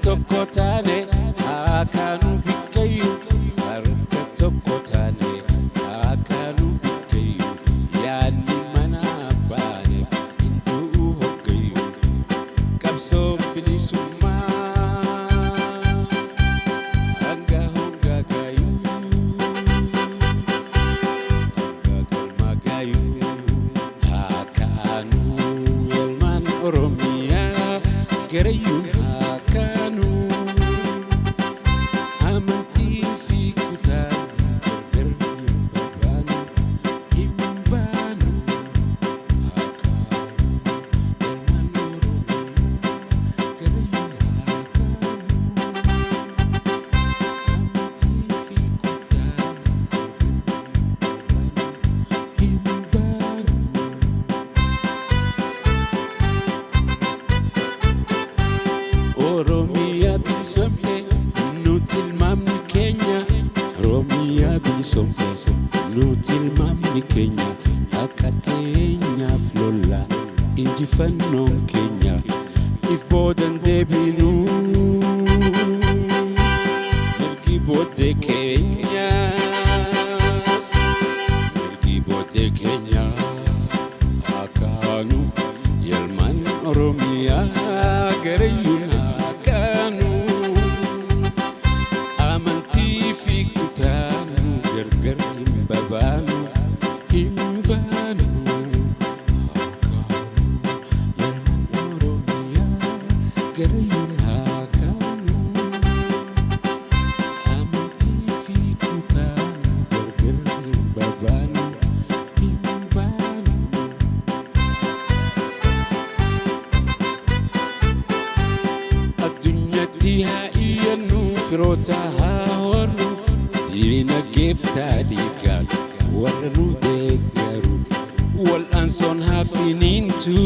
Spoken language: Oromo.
tokko taane akaanu bikkayu harka tokko taane akaanu bikkayu yaanni mana baane intuu hoggayu qabsoo bilisummaa hanga hoggagayu hoggagalmagayu akaanu ilmaan Oromiyaa garayu akaanu amantii fi kutaa gargar hin baanu akaanu ilmaan Oromiyaa garayu akaanu amantii fi kutaa hin baanu. Oromiyaa bilisomte nuti ilmaamni keenya Oromiyaa bilisomte nuti ilmaamni keenya akka keenyaaf lolla injifannoon keenya if boodan deebinu mirgi booddee keenya mirgi booddee keenya akaanu ilmaan Oromiyaa garayyuun akaanu amantii fi kutaanu gargar hin babaanu hin baanu akaanu ilmaan Oromiyaa garayyuun akaanu amantii fi kutaanu gargar hin babaanu hin baanu. Addunyatti haa iyyannu firoota haa horru diinagdeef taaliigaan warra nu deeggaru wal'aansoon haa finiintu.